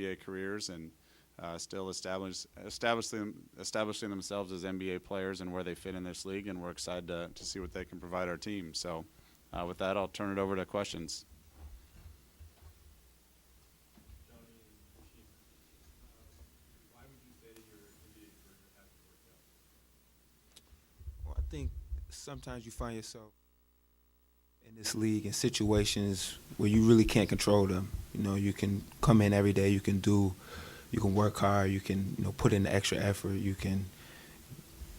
NBA careers and still establishing themselves as NBA players and where they fit in this league. And we're excited to see what they can provide our team. So with that, I'll turn it over to questions. Jonny and Hasheem, why would you say your NBA career hasn't worked out? Well, I think sometimes you find yourself in this league in situations where you really can't control them. You know, you can come in every day, you can work hard, you can, put in the extra effort, you can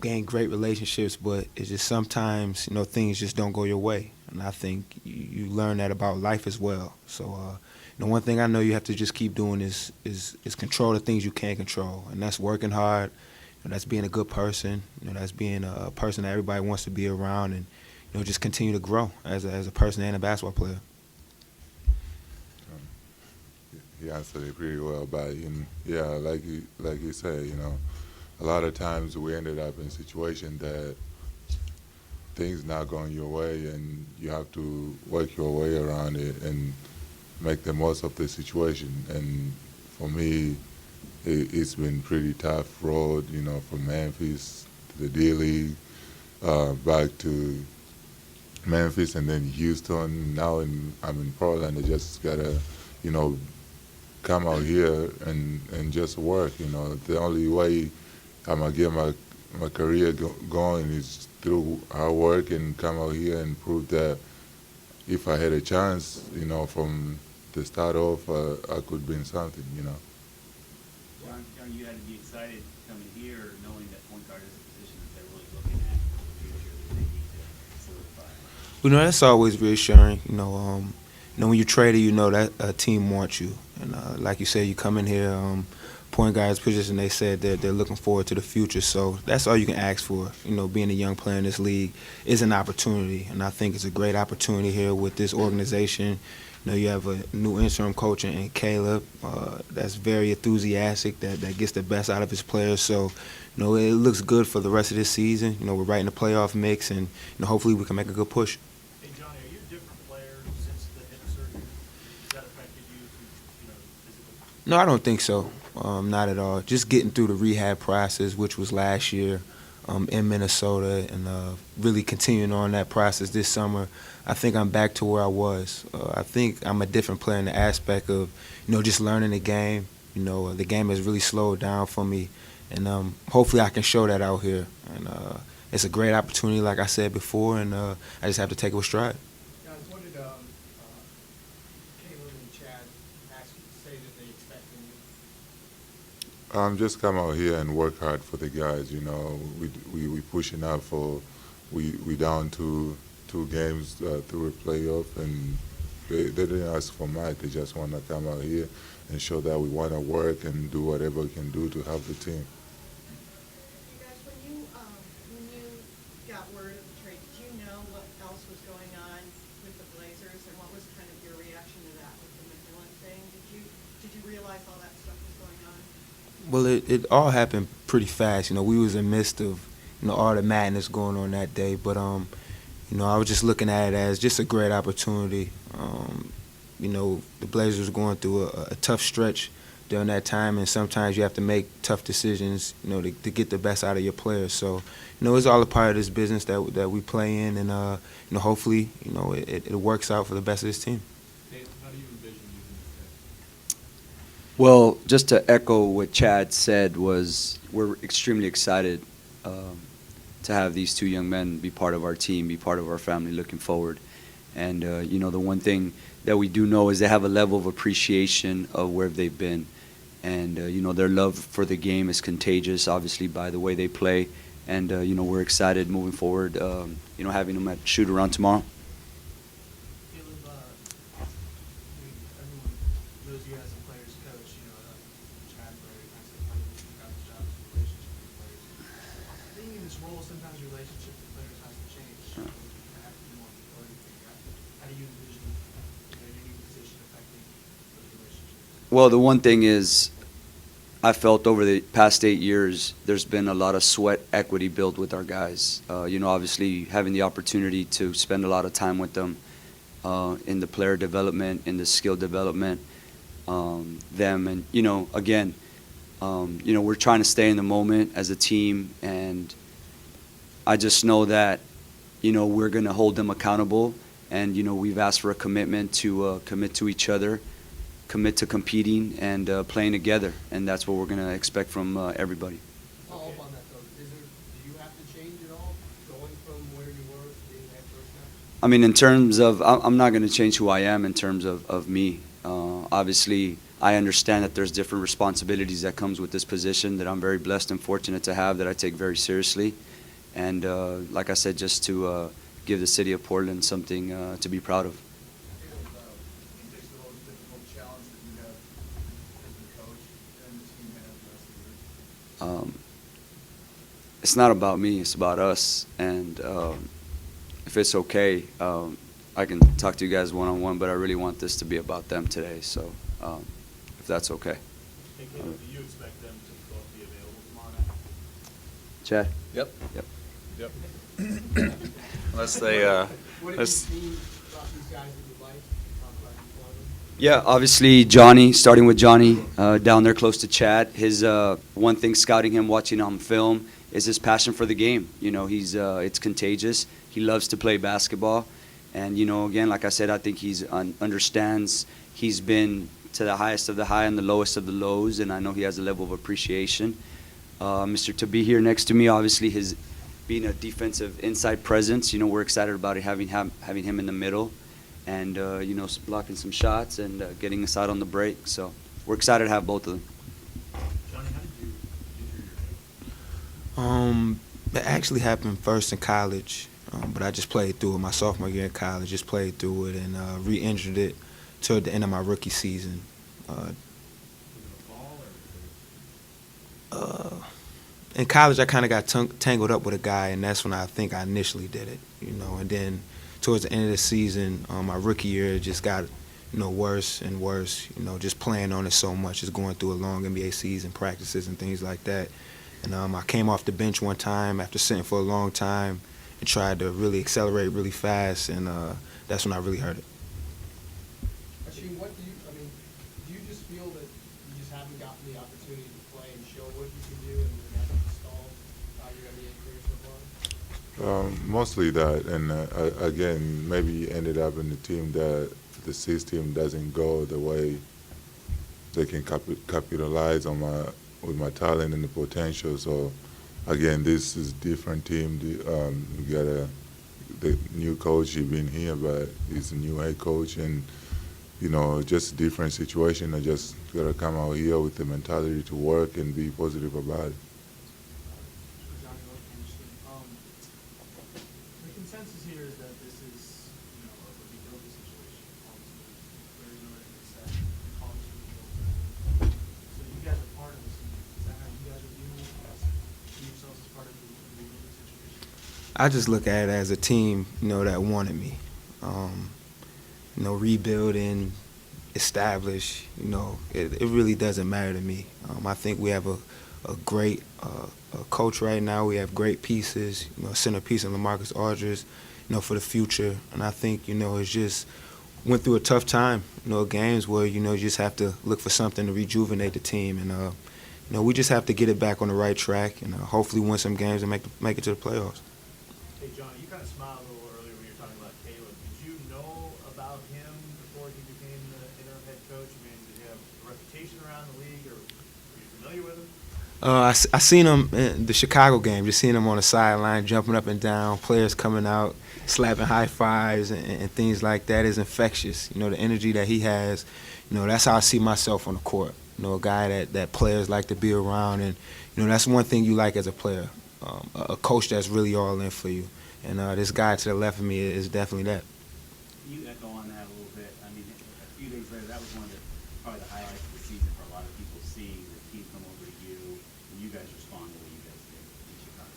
gain great relationships, but it's just sometimes, things just don't go your way. And I think you learn that about life as well. So, one thing I know you have to just keep doing is control the things you can control, and that's working hard. That's being a good person. That's being a person that everybody wants to be around, and just continue to grow as a person and a basketball player. He answered it pretty well, but yeah, like you said, a lot of times we ended up in a situation that things not going your way, and you have to work your way around it and make the most of the situation. And for me, it's been pretty tough road, from Memphis to the D League, back to Memphis and then Houston. Now I'm in Portland. I just gotta, come out here and just work. The only way I'm gonna get my career going is through hard work and come out here and prove that if I had a chance, from the start off, I could be in something. John, you had to be excited coming here, knowing that point guard is a position that they're really looking at for the future that they need to solidify. That's always reassuring. When you trade it, that a team wants you, and like you said, you come in here, point guard's position. They said that they're looking forward to the future, so that's all you can ask for. Being a young player in this league is an opportunity, and I think it's a great opportunity here with this organization. You have a new interim coach in Caleb that's very enthusiastic, that gets the best out of his players. So, it looks good for the rest of this season. We're right in the playoff mix, and hopefully we can make a good push. Hey, Jonny, are you a different player since the hip surgery? Has that affected you, physically? No, I don't think so. Not at all. Just getting through the rehab process, which was last year in Minnesota, and really continuing on that process this summer. I think I'm back to where I was. I think I'm a different player in the aspect of, just learning the game. The game has really slowed down for me, and hopefully I can show that out here. And it's a great opportunity, like I said before, and I just have to take it with stride. Guys, what did Caleb and Chad ask you to say that they expect from you? Just come out here and work hard for the guys. We pushing up for we down to 2 games through a playoff, and they didn't ask for much. They just want to come out here and show that we want to work and do whatever we can do to help the team. You guys, when you got word of the trade, did you know what else was going on with the Blazers, and what was kind of your reaction to that with the McMillan thing? Did you realize all that stuff was going on? Well, it all happened pretty fast. We was in the midst of all the madness going on that day, but I was just looking at it as just a great opportunity. The Blazers were going through a tough stretch during that time, and sometimes you have to make tough decisions, to get the best out of your players. So, it's all a part of this business that we play in, and hopefully, it works out for the best of this team. Dave, how do you envision using this guy? Well, just to echo what Chad said, we're extremely excited to have these 2 young men be part of our team, be part of our family looking forward. And, the one thing that we do know is they have a level of appreciation of where they've been. And, their love for the game is contagious, obviously, by the way they play. And, we're excited moving forward, having them at shoot-around tomorrow. Caleb, everyone knows you as a player's coach. Chad very nicely played got the job as a relationship with players. Being in this role, sometimes your relationship with players has to change. Sure. How do you envision your new position affecting those relationships? Well, the one thing is, I felt over the past 8 years, there's been a lot of sweat equity built with our guys. Obviously having the opportunity to spend a lot of time with them in the player development, in the skill development, them. And, again, we're trying to stay in the moment as a team, and I just know that, we're going to hold them accountable. And, we've asked for a commitment to commit to each other, commit to competing and playing together. And that's what we're going to expect from everybody. Follow up on that though, do you have to change at all, going from where you were to being head coach now? I mean, in terms of, I'm not going to change who I am in terms of me. Obviously, I understand that there's different responsibilities that comes with this position that I'm very blessed and fortunate to have, that I take very seriously. And like I said, just to give the city of Portland something to be proud of. It's not about me, it's about us. And if it's okay, I can talk to you guys one-on-one, but I really want this to be about them today. So if that's okay. Hey, Caleb, do you expect them to both be available tomorrow night? Chad? Yep. Yep. Yep. Unless they, What have you unless- seen about these guys that you like? Talk about each one of them. Yeah, obviously Jonny, starting with Jonny, down there close to Chad. His one thing scouting him, watching him film, is his passion for the game. He's it's contagious. He loves to play basketball, and again, like I said, I think he's understands. He's been to the highest of the high and the lowest of the lows, and I know he has a level of appreciation. Mr. Thabeet here next to me, obviously his being a defensive inside presence. We're excited about it, having him in the middle, and blocking some shots and getting us out on the break. So we're excited to have both of them. Johnny, how did you injure your hip? It actually happened first in college, but I just played through it. My sophomore year in college, just played through it and re-injured it toward the end of my rookie season. Was it a fall or was it? In college, I kind of got tangled up with a guy, and that's when I think I initially did it. And then towards the end of the season, my rookie year, it just got worse and worse. Just playing on it so much, just going through a long NBA season, practices and things like that. And I came off the bench one time after sitting for a long time and tried to really accelerate really fast, and that's when I really hurt it. Hasheem, do you just feel that you just haven't gotten the opportunity to play and show what you can do, and that's stalled your NBA career so far? Mostly that, and again, maybe ended up in the team that the system doesn't go the way they can capitalize on with my talent and the potential. So again, this is different team. We got the new coach. He's been here, but he's a new head coach, and just a different situation. I just gotta come out here with the mentality to work and be positive about it. Johnny, the consensus here is that this is, a rebuilding situation. All these moves, players already been set, college rebuild. So you guys are part of this. Is that how you guys are viewing it? See yourselves as part of the rebuilding situation? I just look at it as a team, that wanted me. Rebuilding, establish, it really doesn't matter to me. I think we have a great coach right now. We have great pieces, centerpiece in LaMarcus Aldridge, for the future. And I think, it's just went through a tough time, games where, you just have to look for something to rejuvenate the team. And, we just have to get it back on the right track and hopefully win some games and make it to the playoffs. Hey, Johnny, you kind of smiled a little earlier when you were talking about Caleb. Did you know about him before he became the interim head coach? I mean, did he have a reputation around the league, or were you familiar with him? I seen him in the Chicago game, just seeing him on the sideline, jumping up and down, players coming out, slapping high fives and things like that is infectious. The energy that he has, that's how I see myself on the court. A guy that players like to be around, and that's one thing you like as a player, a coach that's really all in for you. And this guy to the left of me is definitely that. Can you echo on that a little bit? I mean, a few days later, that was one of probably the highlights of the season for a lot of people, seeing the team come over to you and you guys respond the way you guys did in Chicago.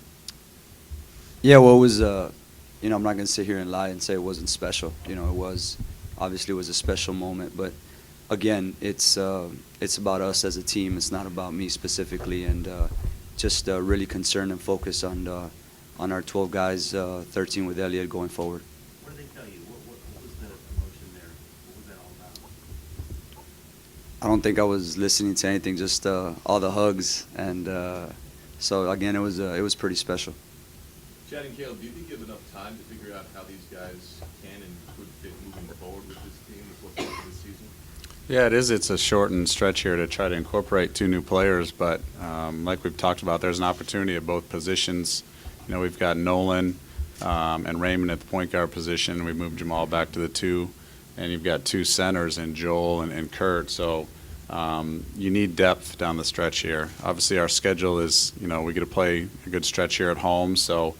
Yeah, well, it was, I'm not going to sit here and lie and say it wasn't special. It was, obviously it was a special moment, but again, it's about us as a team. It's not about me specifically, and just really concerned and focused on our 12 guys, 13 with Elliott going forward. What did they tell you? What was the emotion there? What was that all I don't think I was listening to anything, just all the hugs, and so again, it was pretty special. Chad and Caleb, do you think you have enough time to figure out how these guys can and could fit moving forward with this team before the end of the season? Yeah, it is. It's a shortened stretch here to try to incorporate 2 new players, but like we've talked about, there's an opportunity at both positions. You know, we've got Nolan and Raymond at the point guard position. We moved Jamal back to the 2, and you've got 2 centers in Joel and Kurt. So you need depth down the stretch here. Obviously, our schedule is, you know, we get to play a good stretch here at home, so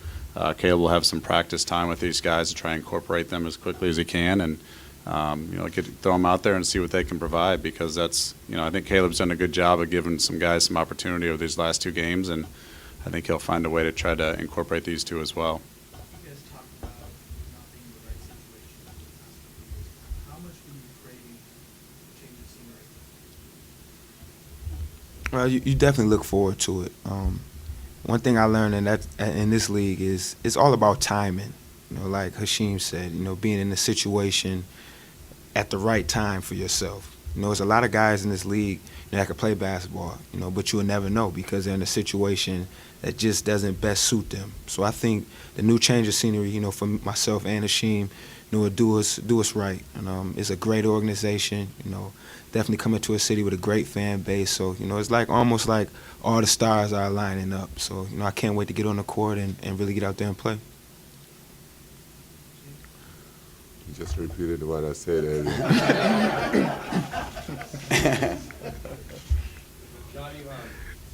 Caleb will have some practice time with these guys to try and incorporate them as quickly as he can, and you know, throw them out there and see what they can provide, because that's, you know, I think Caleb's done a good job of giving some guys some opportunity over these last 2 games, and I think he'll find a way to try to incorporate these 2 as well. You guys talked about not being in the right situation over the past couple of years. How much were you craving a change of scenery? Well, you definitely look forward to it. One thing I learned in this league is it's all about timing. You know, like Hasheem said, you know, being in a situation at the right time for yourself. You know, there's a lot of guys in this league, you know, that can play basketball, you know, but you'll never know because they're in a situation that just doesn't best suit them. So I think the new change of scenery, you know, for myself and Hasheem, you know, will do us right. And it's a great organization, you know, definitely coming to a city with a great fan base. So, you know, it's like almost like all the stars are lining up. So, you know, I can't wait to get on the court and really get out there and play. You just repeated what I said earlier. Johnny,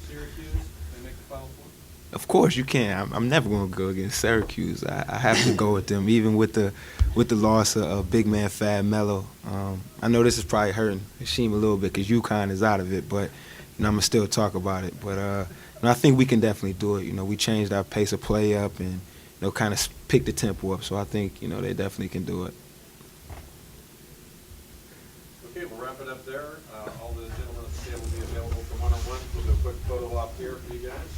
Syracuse, they make the Final Four? Of course you can. I'm never going to go against Syracuse. I have to go with them, even with the loss of big man Fab Melo. I know this is probably hurting Hasheem a little bit because UConn is out of it, but you know, I'm gonna still talk about it. But you know, I think we can definitely do it. You know, we changed our pace of play up and, you know, kind of picked the tempo up. So I think, you know, they definitely can do it. Okay, we'll wrap it up there. All the gentlemen at the table will be available for one-on-one. We'll do a quick photo op here for you guys.